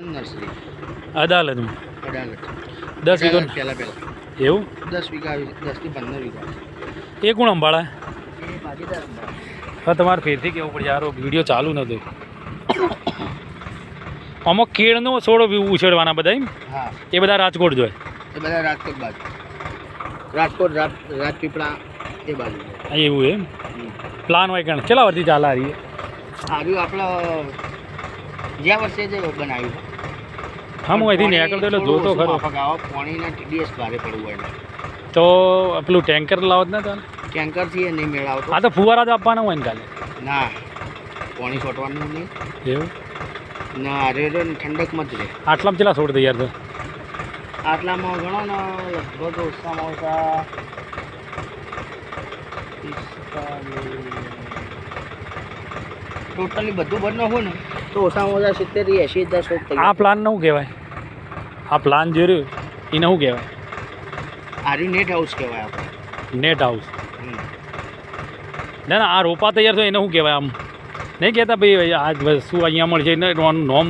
nursery અદાલતમાં અડાલત 10 વીઘો પહેલાં એવું 10 વીઘા 10 થી 15 વીઘા એ કોણ અંબાળા એ ભાગીદાર હા તમારે ફેરથી કેવું પડે યાર વિડીયો ચાલુ નહોતું અમુક કેળનો છોડ ઉછેરવાના બધા એમ હા એ બધા રાજકોટ જોઈએ એ બધા રાજકોટ બાજુ રાજકોટ રાજપીપળા એ બાજુ એવું એમ પ્લાન હોય કારણ કેટલા વર્ષથી ચાલે આ રહી આવ્યું આપણે જ્યાં વર્ષે જ બનાવ્યું હા હું અહીંથી નીકળતો એટલે જોતો ખરો પાણીના ટીડીએસ ભારે પડવું હોય તો પેલું ટેન્કર લાવત ને ચાલે ટેન્કરથી એ નહીં મેળવતો હા તો ફુવારા જ આપવાના હોય ને કાલે ના પાણી છોટવાનું નહીં એવું ના અરે ઠંડકમાં જ રહે આટલામાં કેટલા છોડ તૈયાર થાય આટલામાં ઘણો ને લગભગ ઓછામાં ઓછા ટોટલી બધું બનવું હોય ને તો ઓછામાં ઓછા 70 થી 80 છોડ તૈયાર આ પ્લાન શું કહેવાય આ પ્લાન જે રહ્યું એને શું કહેવાય આર્યું નેટ હાઉસ કહેવાય આપણે નેટ હાઉસ ના ના આ રોપા તૈયાર થાય એને શું કહેવાય આમ નહીં કહેતા ભાઈ આ વસ્તુ અહીંયા મળશે ને એનું નોમ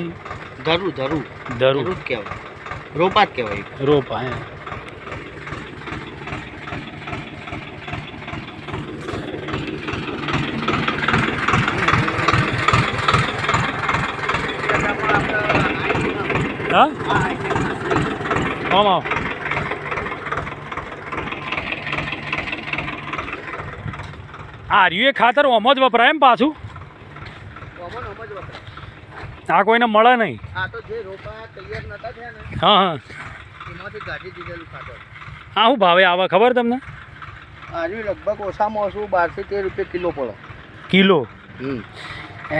ધરું ધરું ધરું જ કહેવાય રોપા જ કહેવાય રોપા હે હા આમ આવ આ રહ્યું એ ખાતર ઓમ જ વપરાય એમ પાછું આ કોઈને મળે નહીં આ તો જે રોપા તૈયાર નતા થયા ને હા હા એમાંથી કાઢી દીધેલું ખાતર આ શું ભાવે આવે ખબર તમને આર્યું લગભગ ઓછામાં ઓછું 12 થી 13 રૂપિયા કિલો પડે કિલો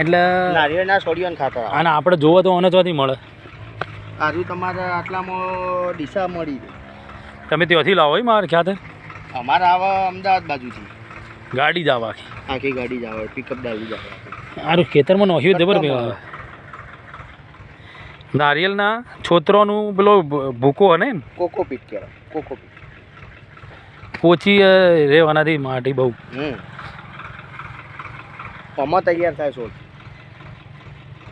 એટલે નારિયેળના સોડિયન ખાતર અને આપણે જોવો તો ઓને ચોથી મળે આર્યું તમારે આટલામાં ડીસા મળી તમે ત્યાંથી લાવો હોય મારે ખ્યાલ અમારે આવે અમદાવાદ બાજુથી ગાડી જ આવે આખી ગાડી જ આવે પિકઅપ ડાલી જ આવે સારું ખેતરમાં નોખ્યું જબર આવે નારિયેલના છોતરોનું પેલો ભૂકો હે ને કોકોપીટ કહેવાય કોકોપીટ પોચી રહેવાનાથી માટી બહુ આમાં તૈયાર થાય છોડ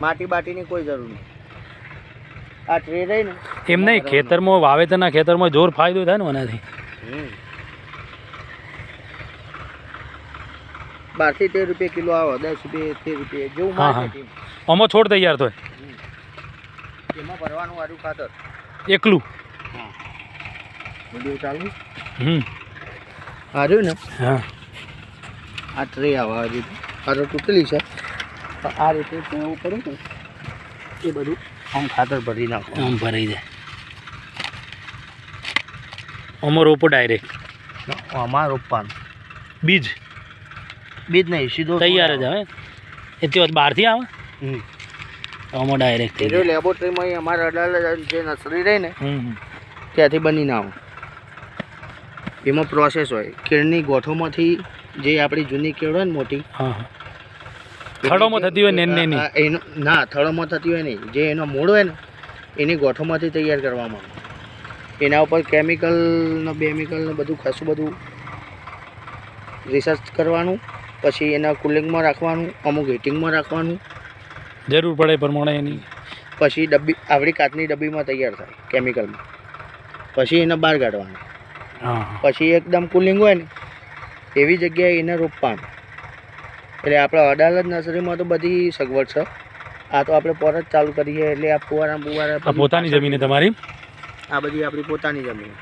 માટી બાટીની કોઈ જરૂર નહીં આ ટ્રે રહી ને એમ નહીં ખેતરમાં વાવેતરના ખેતરમાં જોર ફાયદો થાય ને એનાથી 12 થી 13 રૂપિયા કિલો આવે 10 રૂપિયા 13 રૂપિયા જેવું માર્કેટ આમાં છોડ તૈયાર થાય એમાં ભરવાનું વાળું ખાતર એકલું હા વિડીયો ચાલુ હાર્યું ને હા આ ટ્રે આવે આ રીતે આ તો તૂટેલી છે આ રીતે એવું કરું ને એ બધું આમ ખાતર ભરી નાખો આમ ભરાઈ જાય આમાં રોપો ડાયરેક્ટ આમાં રોપવાનું બીજ નહીં સીધો તૈયાર જ આવે એ તો બહારથી આવે આમાં ડાયરેક્ટ એ લેબોરેટરીમાં અમારે અડાલત જે નર્સરી રહી ને ત્યાંથી બનીને આવે એમાં પ્રોસેસ હોય કેળની ગોઠોમાંથી જે આપણી જૂની કેળ હોય ને મોટી હા થડોમાં થતી હોય ને એનો ના થડોમાં થતી હોય નહીં જે એનો મૂળ હોય ને એની ગોઠોમાંથી તૈયાર કરવામાં આવે એના ઉપર કેમિકલ ને બેમિકલ ને બધું ખાસું બધું રિસર્ચ કરવાનું પછી એના કુલિંગમાં રાખવાનું અમુક હીટિંગમાં રાખવાનું જરૂર પડે પ્રમાણે એની પછી ડબ્બી આવડી કાચની ડબ્બીમાં તૈયાર થાય કેમિકલમાં પછી એને બહાર કાઢવાનું પછી એકદમ કુલિંગ હોય ને એવી જગ્યાએ એને રોપવાનું એટલે આપણે અડાલત નર્સરીમાં તો બધી સગવડ છે આ તો આપણે પર જ ચાલુ કરીએ એટલે આ ફુવારા પોતાની જમીન તમારી આ બધી આપણી પોતાની જમીન